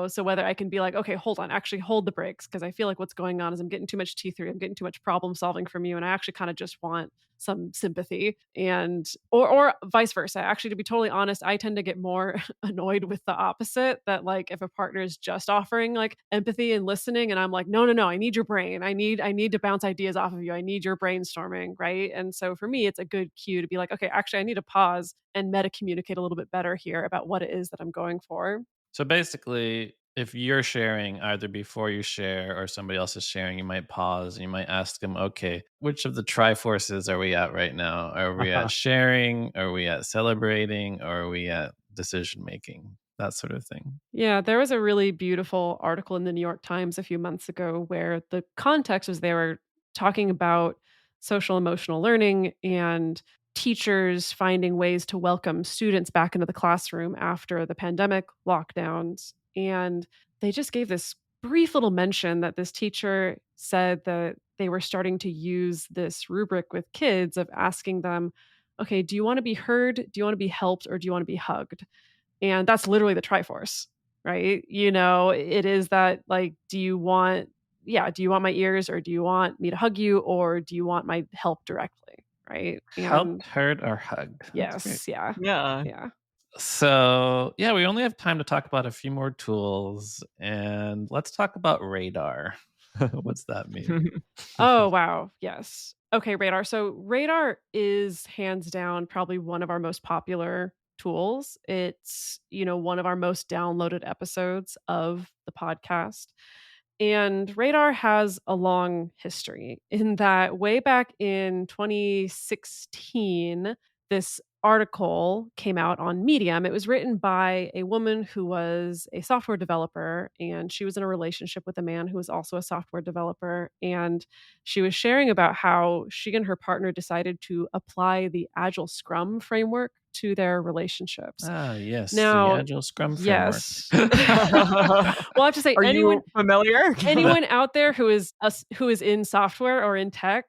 So whether I can be like, okay, hold on, actually hold the brakes, because I feel like what's going on is I'm getting too much T3, I'm getting too much problem solving from you, and I actually kind of just want some sympathy, and or vice versa. Actually, to be totally honest, I tend to get more annoyed with the opposite, that like if a partner is just offering like empathy and listening and I'm like, no, no, no, I need your brain. I need to bounce ideas off of you. I need your brainstorming, right? And so for me, it's a good cue to be like, okay, actually I need to pause and meta communicate a little bit better here about what it is that I'm going for. So basically, if you're sharing either before you share or somebody else is sharing, you might pause and you might ask them, okay, which of the triforces are we at right now? Are we at sharing? Are we at celebrating? Or are we at decision making? that sort of thing. Yeah, there was a really beautiful article in the New York Times a few months ago where the context was they were talking about social emotional learning and teachers finding ways to welcome students back into the classroom after the pandemic lockdowns. And they just gave this brief little mention that this teacher said that they were starting to use this rubric with kids of asking them, okay, do you want to be heard? Do you want to be helped? Or do you want to be hugged? And that's literally the triforce, right? It is that like, do you want my ears or do you want me to hug you or do you want my help directly? Right. And Helped, heard, or hugged. That's great. yes, yeah. Yeah. Yeah. So, yeah, we only have time to talk about a few more tools, and let's talk about radar. What's that mean? Oh, wow. Yes. Okay, radar. So, radar is hands down probably one of our most popular tools. It's, one of our most downloaded episodes of the podcast. And radar has a long history in that way back in 2016, this article came out on Medium. It was written by a woman who was a software developer, and she was in a relationship with a man who was also a software developer. And she was sharing about how she and her partner decided to apply the Agile Scrum framework to their relationships. Ah, yes, the Now, Agile Scrum framework. yes. Well, I have to say, Are you familiar? anyone out there who is in software or in tech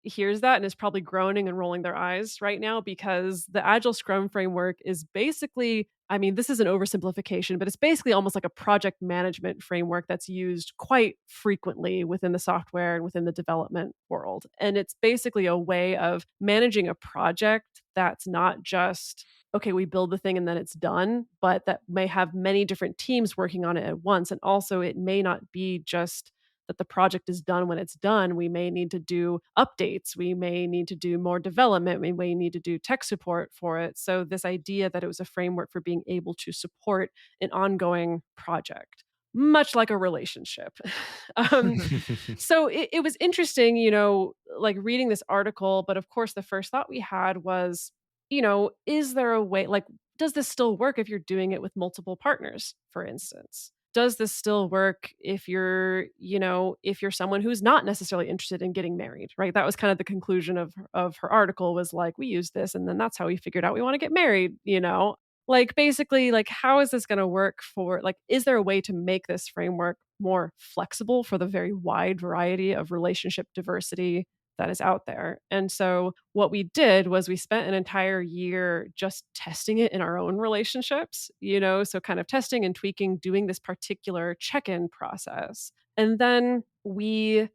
hears that and is probably groaning and rolling their eyes right now because the Agile Scrum framework is basically, I mean, this is an oversimplification, but it's basically almost like a project management framework that's used quite frequently within the software and within the development world. And it's basically a way of managing a project that's not just, okay, we build the thing and then it's done, but that may have many different teams working on it at once. And also, it may not be just that the project is done when it's done. We may need to do updates. We may need to do more development. We may need to do tech support for it. So, this idea that it was a framework for being able to support an ongoing project, much like a relationship. um, so it was interesting, like reading this article. But of course, the first thought we had was, is there a way, like, does this still work if you're doing it with multiple partners, for instance? Does this still work if you're someone who's not necessarily interested in getting married, right? That was kind of the conclusion of her article was like, we use this and then that's how we figured out we want to get married. Like basically, like how is this going to work for like is there a way to make this framework more flexible for the very wide variety of relationship diversity that is out there? And so what we did was we spent an entire year just testing it in our own relationships, so kind of testing and tweaking, doing this particular check-in process. And then we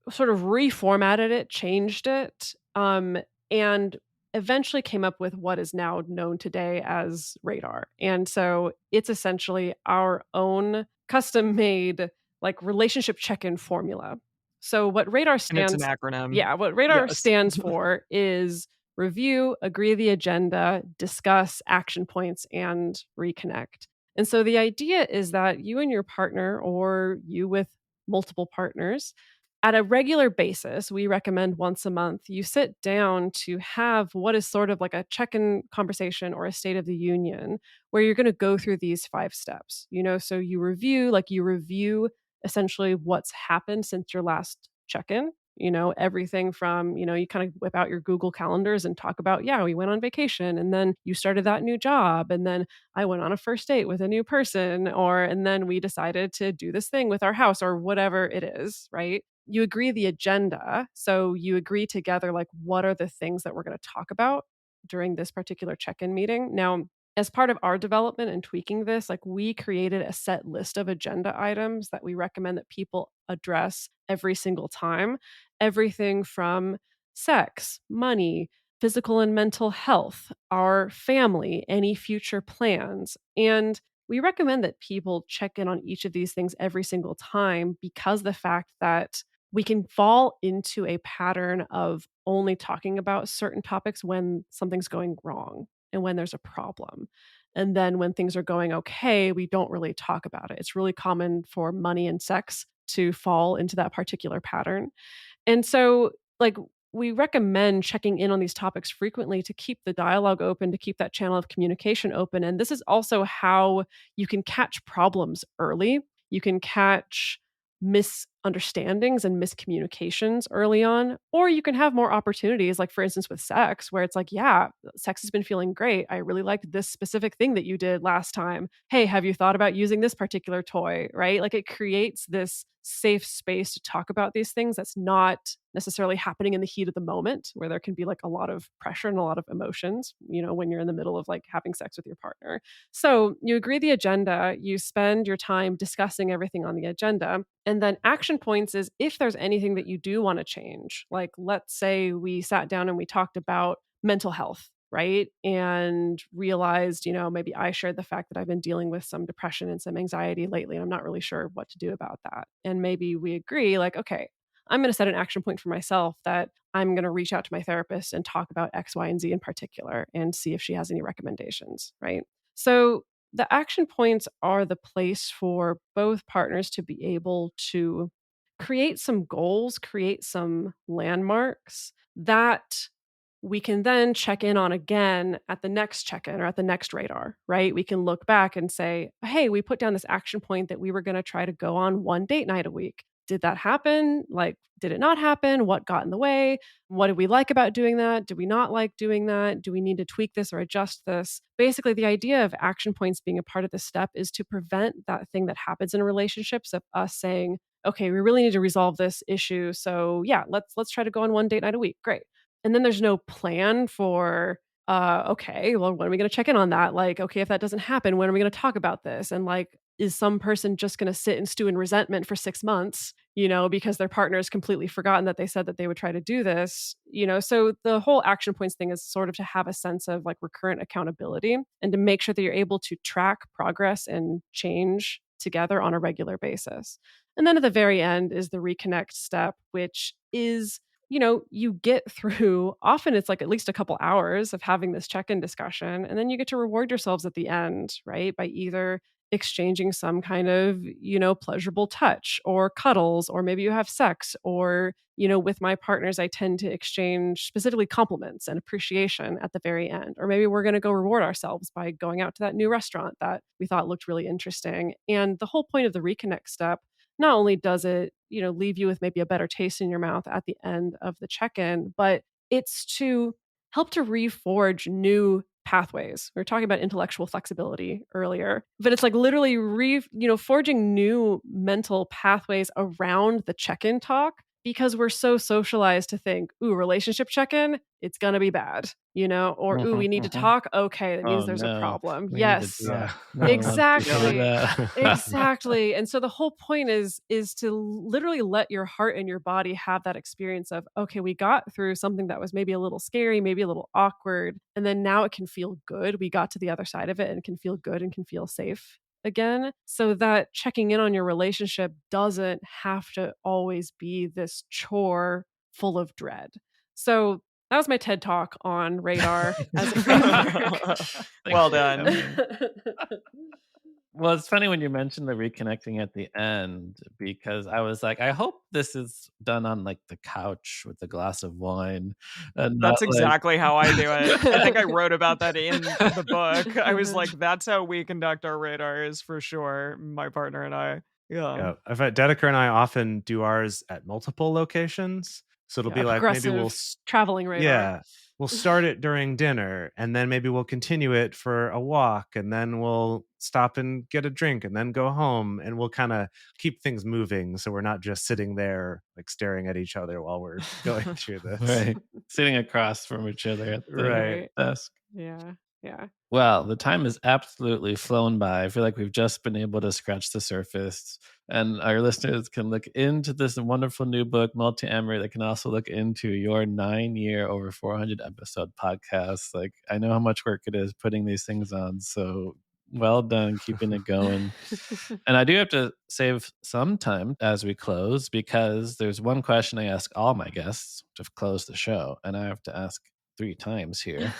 sort of reformatted it, changed it, and eventually came up with what is now known today as radar. And so it's essentially our own custom made like relationship check-in formula. So what radar And it's an stands acronym. Yeah, what radar Yes. stands for is review, agree the agenda, discuss action points, and reconnect. And so the idea is that you and your partner, or you with multiple partners, at a regular basis, we recommend once a month, you sit down to have what is sort of like a check in conversation or a state of the union where you're going to go through these 5 steps. So you review essentially what's happened since your last check in. Everything from, you kind of whip out your Google calendars and talk about, yeah, we went on vacation and then you started that new job. And then I went on a first date with a new person, and then we decided to do this thing with our house or whatever it is, right? You agree the agenda. So you agree together, like, what are the things that we're going to talk about during this particular check in meeting? Now, as part of our development and tweaking this, like we created a set list of agenda items that we recommend that people address every single time. Everything from sex, money, physical and mental health, our family, any future plans. And we recommend that people check in on each of these things every single time because the fact that we can fall into a pattern of only talking about certain topics when something's going wrong and when there's a problem. And then when things are going okay, we don't really talk about it. It's really common for money and sex to fall into that particular pattern. And so, like, we recommend checking in on these topics frequently to keep the dialogue open, to keep that channel of communication open. And this is also how you can catch problems early. You can catch misunderstandings and miscommunications early on, or you can have more opportunities, like for instance with sex, where it's like, yeah, sex has been feeling great. I really liked this specific thing that you did last time. Hey, have you thought about using this particular toy? Right? Like it creates this safe space to talk about these things that's not necessarily happening in the heat of the moment, where there can be like a lot of pressure and a lot of emotions, when you're in the middle of like having sex with your partner. So you agree the agenda, you spend your time discussing everything on the agenda. And then action points is if there's anything that you do want to change. Like, let's say we sat down and we talked about mental health, right? And realized, maybe I shared the fact that I've been dealing with some depression and some anxiety lately, and I'm not really sure what to do about that. And maybe we agree, like, okay, I'm going to set an action point for myself that I'm going to reach out to my therapist and talk about X, Y, and Z in particular and see if she has any recommendations, right? So the action points are the place for both partners to be able to create some goals, create some landmarks that we can then check in on again at the next check in or at the next radar, right? We can look back and say, hey, we put down this action point that we were going to try to go on one date night a week. Did that happen? Like, did it not happen? What got in the way? What did we like about doing that? Do we not like doing that? Do we need to tweak this or adjust this? Basically, the idea of action points being a part of this step is to prevent that thing that happens in relationships of us saying, okay, we really need to resolve this issue. So yeah, let's try to go on one date night a week. Great. And then there's no plan for, okay, well, when are we going to check in on that? Like, okay, if that doesn't happen, when are we going to talk about this? And like, is some person just going to sit and stew in resentment for 6 months, because their partner has completely forgotten that they said that they would try to do this, So the whole action points thing is sort of to have a sense of like recurrent accountability and to make sure that you're able to track progress and change together on a regular basis. And then at the very end is the reconnect step, which is you get through, often it's like at least a couple hours of having this check-in discussion, and then you get to reward yourselves at the end, right? By either exchanging some kind of, pleasurable touch or cuddles, or maybe you have sex, or, with my partners, I tend to exchange specifically compliments and appreciation at the very end. Or maybe we're going to go reward ourselves by going out to that new restaurant that we thought looked really interesting. And the whole point of the reconnect step, not only does it, leave you with maybe a better taste in your mouth at the end of the check-in, but it's to help to reforge new pathways. We were talking about intellectual flexibility earlier, but it's like literally forging new mental pathways around the check-in talk, because we're so socialized to think, ooh, relationship check-in, it's gonna be bad, or ooh, we need to talk. Okay, that means Oh there's a no, problem. we need to Yes. do that. Yeah. No one wants to hear Exactly. that. Exactly. And so the whole point is to literally let your heart and your body have that experience of, okay, we got through something that was maybe a little scary, maybe a little awkward, and then now it can feel good. We got to the other side of it and can feel good and can feel safe again. So that checking in on your relationship doesn't have to always be this chore full of dread. So that was my TED talk on radar as a framework. Well Thank you, done. Emily. Well, it's funny when you mentioned the reconnecting at the end, because I was like, I hope this is done on like the couch with a glass of wine and not That's like exactly how I do it. I think I wrote about that in the book. I was like, that's how we conduct our radars for sure, my partner and I. Yeah. Yeah, I've had Dedeker and I often do ours at multiple locations. So it'll Yeah, be like maybe progressive traveling radar. yeah, we'll start it during dinner, and then maybe we'll continue it for a walk, and then we'll stop and get a drink and then go home, and we'll kind of keep things moving so we're not just sitting there like staring at each other while we're going through this. right sitting across from each other at the Right. Right. desk. Yeah. Yeah. Well, the time has absolutely flown by. I feel like we've just been able to scratch the surface, and our listeners can look into this wonderful new book, Multiamory. They can also look into your 9-year, over 400 episode podcast. Like, I know how much work it is putting these things on, so well done keeping it going. And I do have to save some time as we close, because there's one question I ask all my guests to close the show, and I have to ask 3 times here.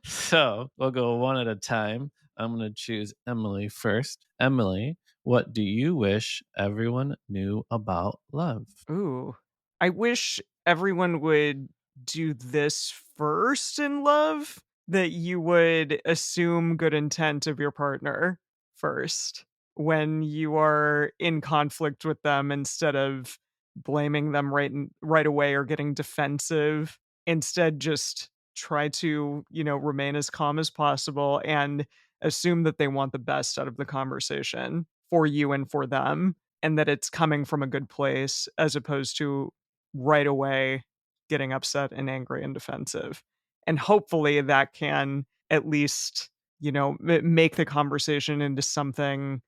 So we'll go one at a time. I'm going to choose Emily first. Emily, what do you wish everyone knew about love? Ooh. I wish everyone would do this first in love, that you would assume good intent of your partner first when you are in conflict with them, instead of blaming them right away or getting defensive. Instead, just try to, remain as calm as possible and assume that they want the best out of the conversation for you and for them, and that it's coming from a good place, as opposed to right away getting upset and angry and defensive. And hopefully that can at least, make the conversation into something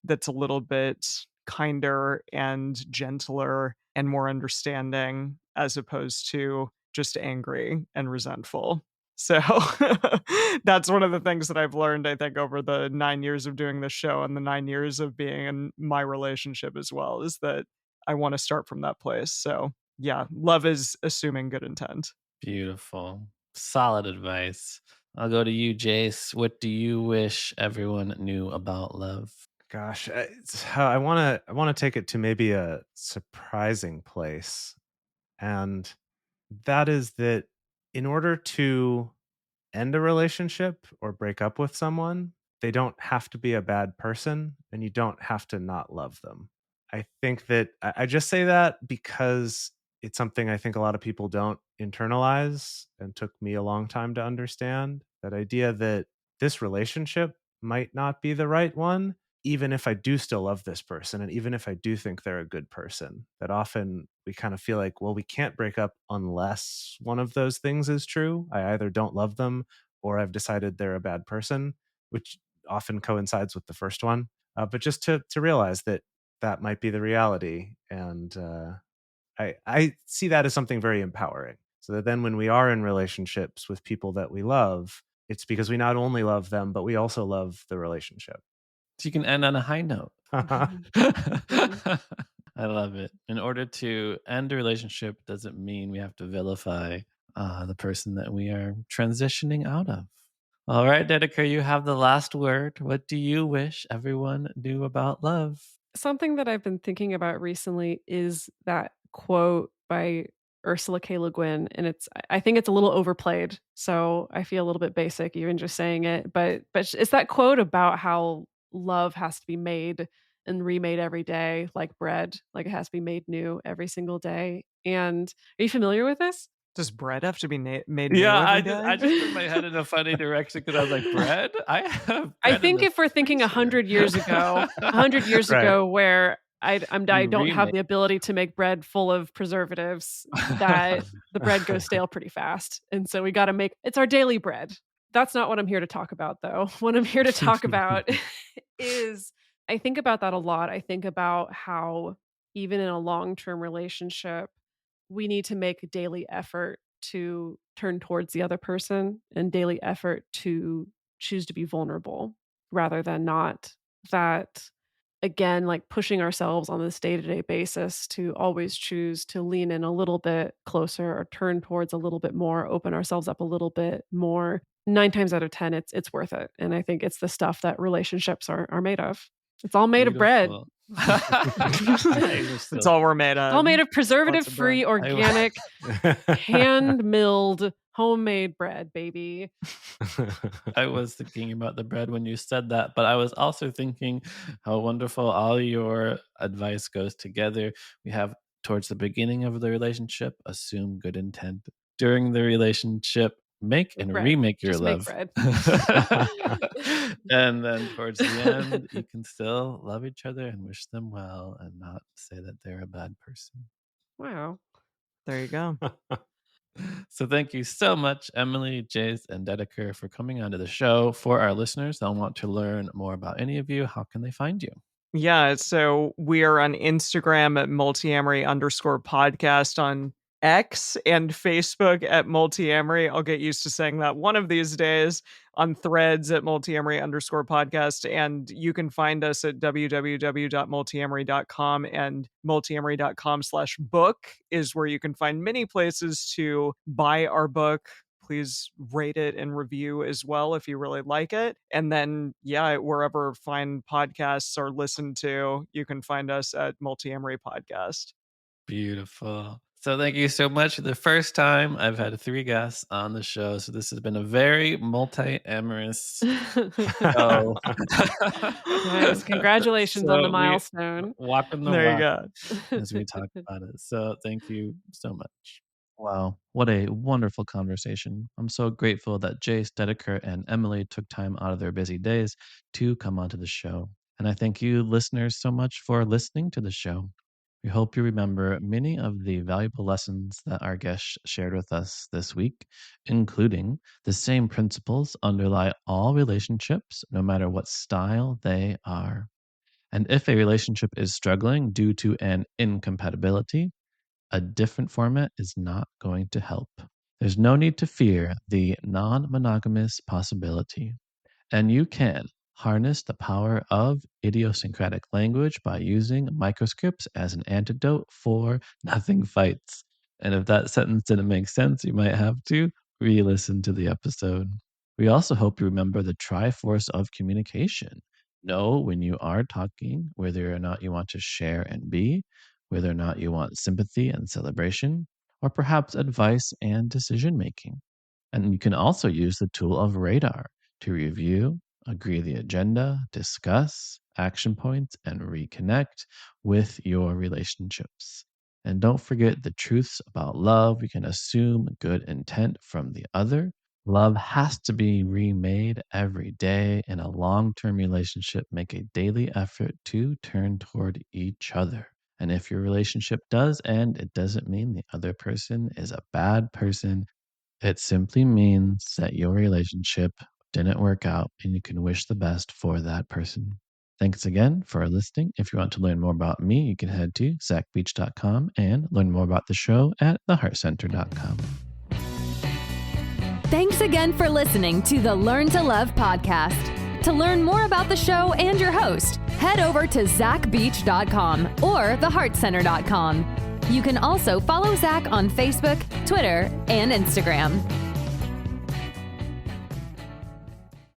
that's a little bit kinder and gentler and more understanding, as opposed to just angry and resentful. So that's one of the things that I've learned, I think, over the 9 years of doing this show and the 9 years of being in my relationship as well, is that I want to start from that place. So yeah, love is assuming good intent. Beautiful. Solid advice. I'll go to you, Jace. What do you wish everyone knew about love? Gosh, it's how I want to take it to maybe a surprising place, and that is that in order to end a relationship or break up with someone, they don't have to be a bad person, and you don't have to not love them. I think that I just say that because it's something I think a lot of people don't internalize, and took me a long time to understand that idea that this relationship might not be the right one, even if I do still love this person, and even if I do think they're a good person. That often we kind of feel like, well, we can't break up unless one of those things is true. I either don't love them or I've decided they're a bad person, which often coincides with the first one. But just to realize that that might be the reality, and I see that as something very empowering. So that then when we are in relationships with people that we love, it's because we not only love them, but we also love the relationship. So you can end on a high note. I love it. In order to end a relationship doesn't mean we have to vilify the person that we are transitioning out of. All right, Dedeker, you have the last word. What do you wish everyone knew about love? Something that I've been thinking about recently is that quote by Ursula K. Le Guin, and I think it's a little overplayed, so I feel a little bit basic even just saying it. But it's that quote about how love has to be made and remade every day, like bread, like it has to be made new every single day. And are you familiar with this? Does bread have to be made new Yeah, every I day? just put my head in a funny direction because I was like, bread? I have I bread in think the if we're thinking freezer. 100 years ago, 100 years Right. ago, where I You don't have remake. the ability to make bread full of preservatives, that the bread goes stale pretty fast. And so we got to make it's our daily bread. That's not what I'm here to talk about, though. What I'm here to talk about is I think about that a lot. I think about how even in a long-term relationship, we need to make a daily effort to turn towards the other person and daily effort to choose to be vulnerable rather than not. That again, like pushing ourselves on this day-to-day basis to always choose to lean in a little bit closer or turn towards a little bit more, open ourselves up a little bit more. 9 times out of 10, it's worth it. And I think it's the stuff that relationships are made of. It's all made of bread. Beautiful. It's all we're made It's all of. made of Lots of preservative-free, bread. organic, hand-milled, homemade bread, baby. I was thinking about the bread when you said that, but I was also thinking how wonderful all your advice goes together. We have towards the beginning of the relationship, assume good intent. During the relationship, make and Bread. remake your Just make love. bread. And then towards the end, you can still love each other and wish them well and not say that they're a bad person. Wow. There you go. So thank you so much, Emily, Jase, and Dedeker, for coming onto the show. For our listeners that want to learn more about any of you, how can they find you? Yeah, so we are on Instagram at multiamory_podcast, on X and Facebook at Multiamory. I'll get used to saying that one of these days. On Threads at Multiamory_podcast. And you can find us at www.multiamory.com, and multiamory.com/book is where you can find many places to buy our book. Please rate it and review as well if you really like it. And then, yeah, wherever fine podcasts are listened to, you can find us at Multiamory Podcast. Beautiful. So thank you so much. The first time I've had 3 guests on the show, so this has been a very multi-amorous show. Nice. Congratulations on the So we milestone. walking the There you walk go. as we talk about it. So thank you so much. Wow, what a wonderful conversation. I'm so grateful that Jase, Dedeker, and Emily took time out of their busy days to come onto the show. And I thank you, listeners, so much for listening to the show. We hope you remember many of the valuable lessons that our guests shared with us this week, including the same principles underlie all relationships, no matter what style they are. And if a relationship is struggling due to an incompatibility, a different format is not going to help. There's no need to fear the non monogamous possibility. And you can harness the power of idiosyncratic language by using microscripts as an antidote for nothing fights. And if that sentence didn't make sense, you might have to re listen to the episode. We also hope you remember the triforce of communication. Know when you are talking, whether or not you want to share and be, whether or not you want sympathy and celebration, or perhaps advice and decision making. And you can also use the tool of radar to review, agree the agenda, discuss action points, and reconnect with your relationships. And don't forget the truths about love. We can assume good intent from the other. Love has to be remade every day in a long term relationship. Make a daily effort to turn toward each other. And if your relationship does end, it doesn't mean the other person is a bad person. It simply means that your relationship didn't work out and you can wish the best for that person. Thanks again for listening. If you want to learn more about me, you can head to zachbeach.com and learn more about the show at theheartcenter.com. Thanks again for listening to the Learn to Love podcast. To learn more about the show and your host, head over to zachbeach.com or theheartcenter.com. You can also follow Zach on Facebook, Twitter, and Instagram.